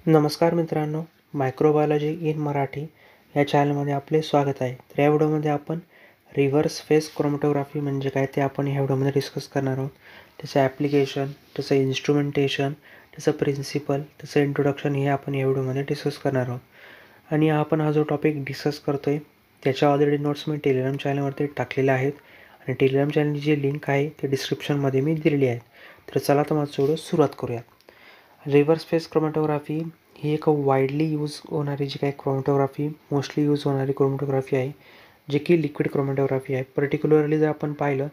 नमस्कार मित्रांनो, microbiology in Marathi या चॅनलमध्ये आपले स्वागत आहे. तर या व्हिडिओमध्ये आपण रिव्हर्स फेस क्रोमॅटोग्राफी म्हणजे काय ते आपण ह्या व्हिडिओमध्ये डिस्कस करणार आहोत. त्याचं ॲप्लिकेशन, त्याचं इन्स्ट्रुमेंटेशन, त्याचं प्रिन्सिपल, त्याचं इंट्रोडक्शन हे आपण या व्हिडिओमध्ये डिस्कस करणार आहोत. आणि आपण हा जो टॉपिक डिस्कस करतो आहे त्याच्या ऑलरेडी नोट्स मी टेलिग्राम चॅनलवरती टाकलेल्या आहेत आणि टेलिग्राम चॅनलची जी लिंक आहे ती डिस्क्रिप्शनमध्ये मी दिलेली आहे. तर चला तर माझं व्हिडिओ सुरुवात करूया. रिव्हर्स फेस क्रोमॅटोग्राफी ही एक वाईडली यूज होणारी जी काही क्रोमॅटोग्राफी मोस्टली यूज होणारी क्रोमॅटोग्राफी आहे, जे की लिक्विड क्रोमॅटोग्राफी आहे. पर्टिक्युलरली जर आपण पाहिलं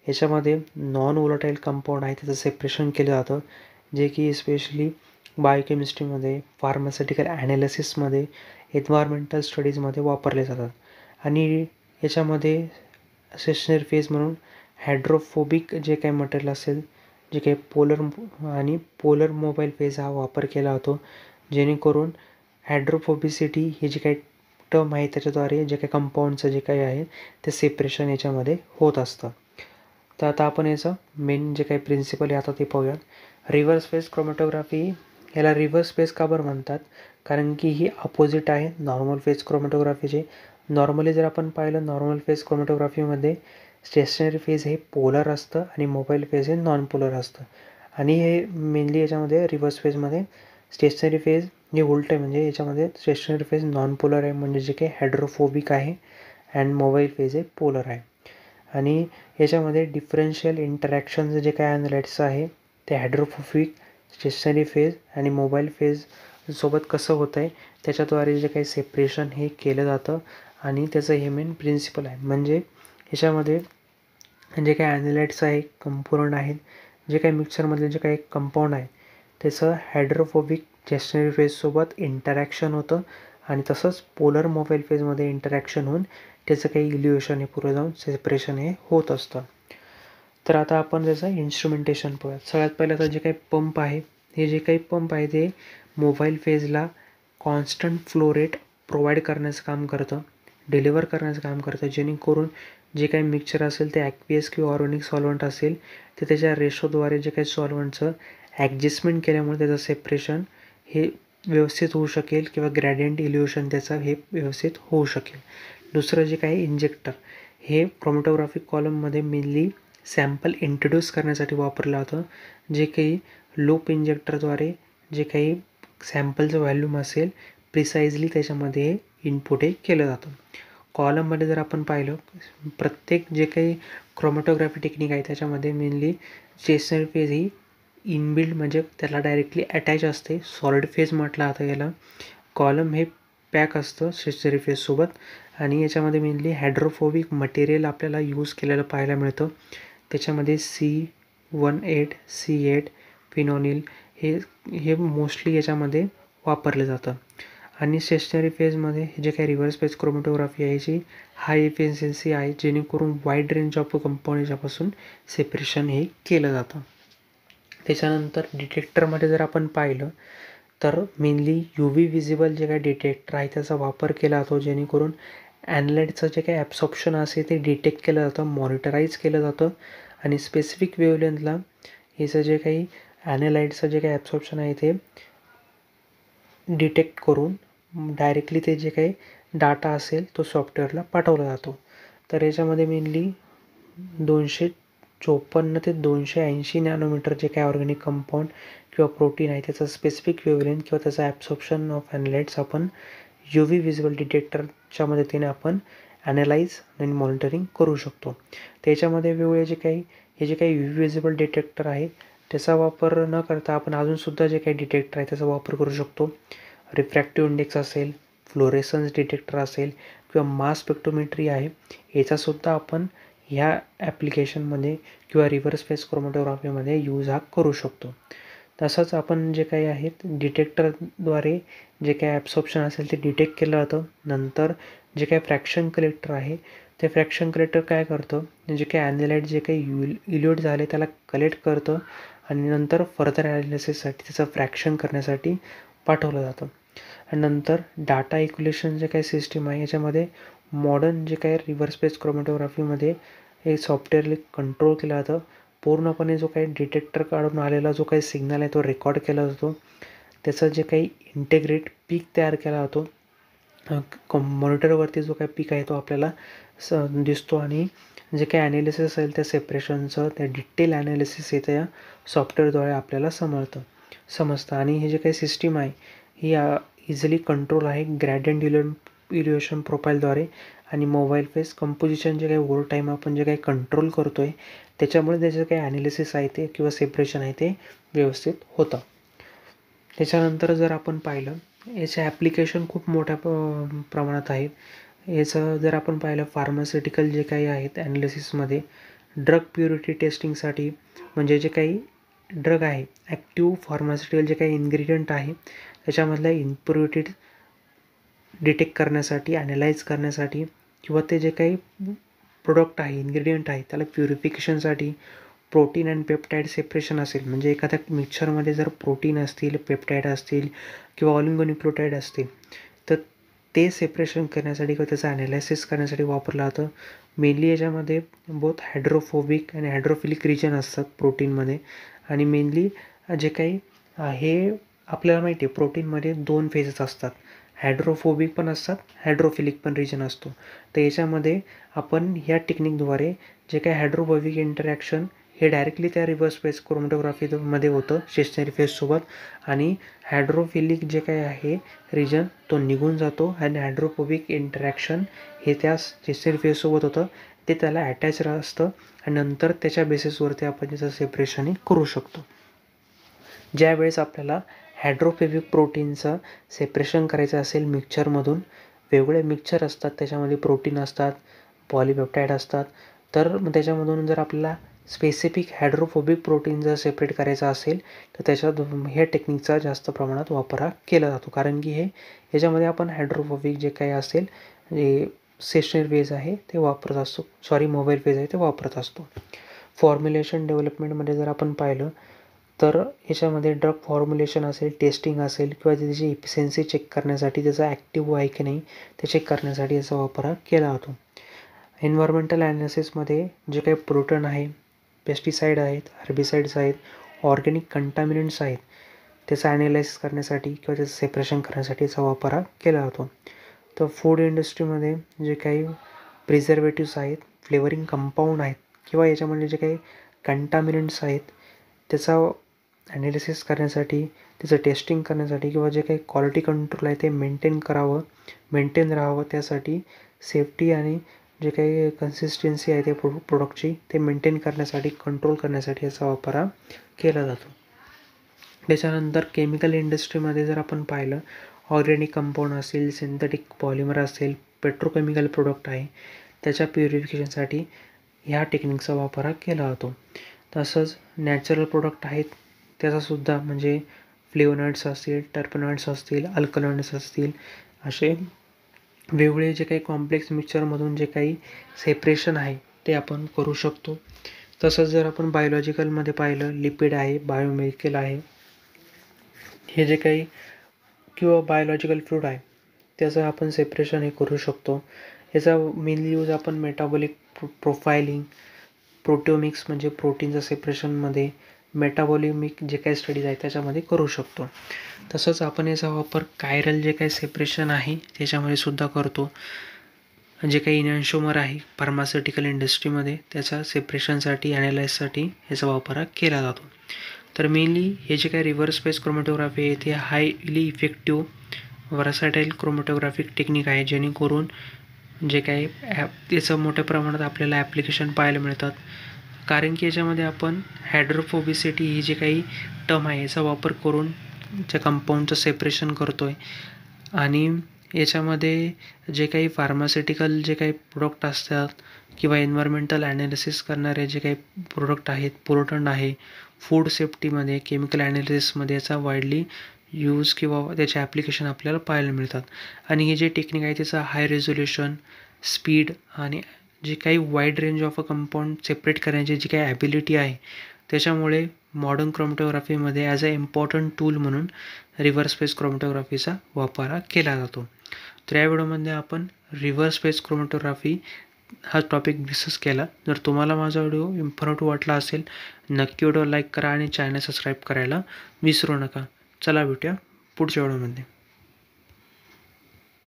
याच्यामध्ये नॉन वोलाटाईल कंपाऊंड आहे त्याचं सेपरेशन केलं जातं, जे की स्पेशली बायोकेमिस्ट्रीमध्ये, फार्मास्युटिकल ॲनालिसिसमध्ये, एन्व्हायरमेंटल स्टडीजमध्ये वापरले जातात. आणि याच्यामध्ये स्टेशनरी फेज म्हणून हायड्रोफोबिक जे काही मटेरियल असेल, जे काही पोलर मोबाईल फेज हा वापर केला जातो, जेणेकरून हायड्रोफोबिसिटी ही जी काही टर्म आहे त्याच्याद्वारे जे काही कंपाऊंडचं जे काही आहे ते सेपरेशन याच्यामध्ये होत असतं. तर आता आपण याचं मेन जे काही प्रिन्सिपल आहे आता ते पाहूयात. रिव्हर्स फेस क्रोमॅटोग्राफी याला रिव्हर्स फेस का बरं म्हणतात? कारण की ही अपोजिट आहे नॉर्मल फेस क्रोमॅटोग्राफीचे. नॉर्मली जर आपण पाहिलं नॉर्मल फेस क्रोमॅटोग्राफीमध्ये स्टेशनरी फेज हे पोलर असतं आणि मोबाईल फेज हे नॉन पोलर असतं. आणि हे मेनली याच्यामध्ये रिव्हर्स फेजमध्ये स्टेशनरी फेज हे उलट आहे, म्हणजे याच्यामध्ये स्टेशनरी फेज नॉन पोलर आहे, म्हणजे जे काही हायड्रोफोबिक आहे, अँड मोबाईल फेज हे पोलर आहे. आणि याच्यामध्ये डिफरन्शियल इंटरॅक्शन जे काही ॲनालाइट्स आहे ते हायड्रोफोबिक स्टेशनरी फेज आणि मोबाईल फेज सोबत कसं होतं आहे त्याच्याद्वारे जे काही सेपरेशन हे केलं जातं. आणि त्याचं हे मेन प्रिन्सिपल आहे. म्हणजे याच्यामध्ये जे काही ॲनालाइट्स आहे, कंपोनंट आहेत, जे काही मिक्सरमधले जे काही कंपाऊंड आहे त्याचं हायड्रोफोबिक स्टेशनरी फेजसोबत इंटरॅक्शन होतं आणि तसंच पोलर मोबाईल फेजमध्ये इंटरॅक्शन होऊन त्याचं काही इल्युएशन हे पुढे जाऊन सेपरेशन हे होत असतं. तर आता आपण त्याचं इन्स्ट्रुमेंटेशन पाहूया. सगळ्यात पहिलं तर जे काही पंप आहे, हे जे काही पंप आहे ते मोबाईल फेजला कॉन्स्टंट फ्लो रेट प्रोव्हाइड करण्याचं काम करतं, डिलिव्हर करण्याचं काम करतं, जेणेकरून जे काही मिक्सचर असेल ते ॲक्वियस किंवा ऑर्गॅनिक सॉल्व्हंट असेल ते त्याच्या रेशोद्वारे जे काही सॉल्व्हंटचं ॲडजस्टमेंट केल्यामुळे त्याचं सेपरेशन हे व्यवस्थित होऊ शकेल किंवा ग्रॅडियंट इल्युएशन त्याचं हे व्यवस्थित होऊ शकेल. दुसरं जे काही इंजेक्टर हे क्रोमॅटोग्राफिक कॉलममध्ये मेनली सॅम्पल इंट्रोड्यूस करण्यासाठी वापरलं जातं, जे काही लूप इंजेक्टरद्वारे जे काही सॅम्पलचं व्हॉल्यूम असेल प्रिसाइजली त्याच्यामध्ये इनपुट हे केलं जातं. कॉलममध्ये जर आपण पाहिलं प्रत्येक जे काही क्रोमॅटोग्राफी टेक्निक आहे त्याच्यामध्ये मेनली स्टेशनरी फेज ही इनबिल्ड म्हणजे त्याला डायरेक्टली अटॅच असते. सॉलिड फेज म्हटलं जातं याला. कॉलम हे पॅक असतं स्टेशनरी फेजसोबत आणि याच्यामध्ये मेनली हायड्रोफोबिक मटेरियल आपल्याला यूज केलेलं पाहायला मिळतं. त्याच्यामध्ये C18, C8, फिनोनिल हे मोस्टली याच्यामध्ये वापरलं जातं. आणि स्टेशनरी फेजमध्ये जे काही रिव्हर्स फेज क्रोमॅटोग्राफी आहे जी हाय एफिशियन्सी आहे, जेणेकरून वाईड रेंज ऑफ कंपाऊंड याच्यापासून सेपरेशन हे केलं जातं. त्याच्यानंतर डिटेक्टरमध्ये जर आपण पाहिलं तर मेनली UV विजिबल जे काही डिटेक्टर आहे त्याचा वापर केला जातो, जेणेकरून ॲनालाइटचं जे काही ॲब्सॉर्प्शन असेल ते डिटेक्ट केलं जातं, मॉनिटराईज केलं जातं आणि स्पेसिफिक वेवलेंथला याचं जे काही ॲनालाइटचं जे काही ॲब्सॉर्प्शन आहे ते डिटेक्ट करून डायरेक्टली ते जे काही डाटा असेल तो सॉफ्टवेअरला पाठवला जातो. तर याच्यामध्ये मेनली 254 ते 280 नॅनोमीटर जे काही ऑर्गॅनिक कंपाऊंड किंवा प्रोटीन आहे त्याचं स्पेसिफिक वेवलेंथ किंवा त्याचं ॲब्सॉर्प्शन ऑफ ॲनालाइट्स आपण UV विजिबल डिटेक्टरच्या मदतीने आपण ॲनालाइज आणि मॉनिटरिंग करू शकतो. त्याच्यामध्ये वेगवेगळे हे जे काही UV विजिबल डिटेक्टर आहे त्याचा वापर न करता आपण अजूनसुद्धा जे काही डिटेक्टर आहे त्याचा वापर करू शकतो. रिफ्रॅक्टिव्ह इंडेक्स असेल, फ्लोरेसन्स डिटेक्टर असेल किंवा मास स्पेक्ट्रोमेट्री आहे, याचासुद्धा आपण ह्या ॲप्लिकेशनमध्ये किंवा रिव्हर्स फेस क्रोमॅटोग्राफीमध्ये यूज हा करू शकतो. तसंच आपण जे काही आहेत डिटेक्टरद्वारे जे काही ॲब्सॉर्प्शन असेल ते डिटेक्ट केलं जातं. नंतर जे काही फ्रॅक्शन कलेक्टर आहे ते फ्रॅक्शन कलेक्टर काय करतं, जे काही ॲनालाइट जे काही इल्युट झाले त्याला कलेक्ट करतं आणि नंतर फर्दर ॲनालिसिससाठी त्याचं फ्रॅक्शन करण्यासाठी पाठवलं जातं. आणि नंतर डाटा इक्युलेशन जे काही सिस्टीम आहे याच्यामध्ये मॉडर्न जे काही रिव्हर्स फेस क्रोमॅटोग्राफीमध्ये हे सॉफ्टवेअरली कंट्रोल केलं जातं. पूर्णपणे जो काही डिटेक्टर काढून आलेला जो काही सिग्नल आहे तो रेकॉर्ड केला जातो. त्याचं जे काही इंटिग्रेट पीक तयार केला जातो, मॉनिटरवरती जो काही पीक आहे तो आपल्याला दिसतो आणि जे काही ॲनालिसिस असेल त्या सेपरेशनचं, त्या डिटेल ॲनालिसिस हे त्या सॉफ्टवेअरद्वारे आपल्याला समजतं आणि हे जे काही सिस्टीम आहे ही इझिली कंट्रोल आहे ग्रेडियंट इल्युमिनेशन प्रोफाईलद्वारे आणि मोबाईल फेस कंपोजिशन जे काही ओव्हर टाईम आपण जे काही कंट्रोल करतो आहे त्याच्यामुळे त्याचं काही ॲनालिसिस आहे ते किंवा सेपरेशन आहे ते व्यवस्थित होतं. त्याच्यानंतर जर आपण पाहिलं याचे ॲप्लिकेशन खूप मोठ्या प्रमाणात आहेत. याचं जर आपण पाहिलं फार्मास्युटिकल जे काही आहेत ॲनालिसिसमध्ये ड्रग प्युरिटी टेस्टिंगसाठी, म्हणजे जे काही ड्रग आहे ॲक्टिव्ह फार्मास्युटिकल जे काही इन्ग्रेडियंट आहे त्याच्यामधल्या इम्प्युरिटी डिटेक्ट करण्यासाठी, ॲनालाइज करण्यासाठी किंवा ते जे काही प्रोडक्ट आहे इन्ग्रेडियंट आहे त्याला प्युरिफिकेशनसाठी, प्रोटीन अँड पेप्टाईड सेपरेशन असेल म्हणजे एखाद्या मिक्सचरमध्ये जर प्रोटीन असतील, पेप्टाईड असतील किंवा ऑलिगोन्यूक्लियोटाईड असतील तर ते सेपरेशन करण्यासाठी किंवा त्याचं ॲनालायसिस करण्यासाठी वापरलं जातं. मेनली याच्यामध्ये बोथ हायड्रोफोबिक आणि हायड्रोफिलिक रिजन असतात प्रोटीनमध्ये आणि मेनली जे काही हे आपल्याला माहिती आहे प्रोटीनमध्ये 2 फेजेस असतात, हायड्रोफोबिक पण असतात, हायड्रोफिलिक पण रिजन असतो. तर याच्यामध्ये आपण ह्या टेक्निकद्वारे जे काही हायड्रोफोबिक इंटरॅक्शन हे डायरेक्टली त्या रिव्हर्स फेस क्रोमॅटोग्राफीमध्ये होतं स्टेशनरी फेससोबत आणि हायड्रोफिलिक जे काही आहे रिजन तो निघून जातो आणि हायड्रोफोबिक इंटरॅक्शन हे त्या स्टेशनरी फेससोबत होतं ते त्याला अटॅच असतं आणि नंतर त्याच्या बेसिसवरती आपण त्याचं सेपरेशन करू शकतो. ज्यावेळेस आपल्याला हायड्रोफोबिक प्रोटीनचं सेपरेशन करायचं असेल मिक्सचरमधून, वेगवेगळे मिक्सचर असतात त्याच्यामध्ये प्रोटीन असतात, पॉलीपेप्टाईड असतात, तर त्याच्यामधून जर आपल्याला स्पेसिफिक हायड्रोफोबिक प्रोटीन जर सेपरेट करायचं असेल तर त्याच्यात ह्या टेक्निकचा जास्त प्रमाणात वापर केला जातो. कारण की ह्याच्यामध्ये आपण हायड्रोफोबिक जे काही असेल जे स्टेशनरी फेज आहे ते वापरत असतो, मोबाईल फेज आहे ते वापरत असतो. फॉर्म्युलेशन डेव्हलपमेंटमध्ये जर आपण पाहिलं तर याच्यामध्ये ड्रग फॉर्म्युलेशन असेल, टेस्टिंग असेल किंवा त्याची इफिशियन्सी चेक करण्यासाठी त्याचा ॲक्टिव्ह आहे की नाही ते चेक करण्यासाठी याचा वापर केला जातो. एन्व्हायरमेंटल ॲनालिसिसमध्ये जे काही प्रोटॉन आहे, पेस्टिसाईड आहेत, हर्बिसाईड्स आहेत, ऑर्गॅनिक कंटामिनंट्स आहेत त्याचं ॲनालाइज करण्यासाठी किंवा त्याचं सेपरेशन करण्यासाठी याचा वापर केला जातो. तर फूड इंडस्ट्रीमध्ये जे काही प्रिझर्वेटिव्स आहेत, फ्लेवरिंग कंपाऊंड आहेत किंवा याच्यामध्ये जे काही कंटामिनंट्स आहेत त्याचा ॲनालिसिस करण्यासाठी, त्याचं टेस्टिंग करण्यासाठी किंवा जे काही क्वालिटी कंट्रोल आहे ते मेंटेन राहावं त्यासाठी सेफ्टी आणि जे काही कन्सिस्टन्सी आहे त्या प्रोडक्टची ते मेंटेन करण्यासाठी, कंट्रोल करण्यासाठी याचा वापर केला जातो. त्याच्यानंतर केमिकल इंडस्ट्रीमध्ये जर आपण पाहिलं ऑर्गॅनिक कंपाऊंड असेल, सिंथेटिक पॉलिमर असेल, पेट्रोकेमिकल प्रोडक्ट आहे त्याच्या प्युरिफिकेशनसाठी ह्या टेक्निकचा वापर केला जातो. तसंच नॅचरल प्रोडक्ट आहेत त्याचासुद्धा म्हणजे फ्लेवोनॉइड्स असतील, टर्पनॉइड्स असतील, अल्कलॉइड्स असतील असे वेगवेगळे जे काही कॉम्प्लेक्स मिक्सचरमधून जे काही सेपरेशन आहे ते आपण करू शकतो. तसंच जर आपण बायोलॉजिकलमध्ये पाहिलं लिपिड आहे, बायोमेडिकल आहे, हे जे काही किंवा बायोलॉजिकल फ्लूइड आहे त्याचं आपण सेपरेशन हे करू शकतो. याचा मेनली यूज आपण मेटाबॉलिक प्रोफायलिंग, प्रोटिओमिक्स म्हणजे प्रोटीनचं सेपरेशनमध्ये, मेटाबॉलिमिक जे काही स्टडीज आहे त्याच्यामध्ये करू शकतो. तसंच आपण याचा वापर कायरल जे काही सेपरेशन आहे त्याच्यामध्ये सुद्धा करतो. जे काही इनॅन्शोमर आहे फार्मास्युटिकल इंडस्ट्रीमध्ये त्याच्या सेपरेशनसाठी, ॲनालाइजसाठी याचा वापर केला जातो. तर मेनली हे जे काही रिव्हर्स फेस क्रोमॅटोग्राफी आहे ते हायली इफेक्टिव्ह व्हर्सॅटाईल क्रोमॅटोग्राफिक टेक्निक आहे जेणेकरून जे काही त्याचं मोठ्या प्रमाणात आपल्याला ॲप्लिकेशन पाहायला मिळतात. कारण की याच्यामध्ये आपण हायड्रोफोबिसिटी ही जी काही टर्म आहे याचा वापर करून त्या कंपाऊंडचं सेपरेशन करतो आहे आणि याच्यामध्ये जे काही फार्मास्युटिकल जे काही प्रोडक्ट असतात किंवा एन्व्हायरमेंटल ॲनालिसिस करणारे जे काही प्रोडक्ट आहेत, पोर्टंट आहे, फूड सेफ्टीमध्ये, केमिकल ॲनालिसिसमध्ये याचा वाईडली यूज किंवा त्याचे ॲप्लिकेशन आपल्याला पाहायला मिळतात. आणि हे जे टेक्निक आहे त्याचा हाय रेझोल्युशन, स्पीड आणि जे काही wide range of a compound separate करण्याची जी काही ॲबिलिटी आहे त्याच्यामुळे मॉडर्न क्रोमॅटोग्राफीमध्ये ॲज अ इम्पॉर्टंट टूल म्हणून रिव्हर्स फेस क्रोमॅटोग्राफीचा वापर केला जातो. तर या व्हिडिओमध्ये आपण रिव्हर्स फेस क्रोमॅटोग्राफी हा टॉपिक डिस्कस केला. जर तुम्हाला माझा व्हिडिओ इन्फॉर्मेटिव्ह वाटला असेल नक्की व्हिडिओ लाईक करा आणि चॅनल सबस्क्राईब करायला विसरू नका. चला भेटूया. पुढच्या व्हिडिओमध्ये.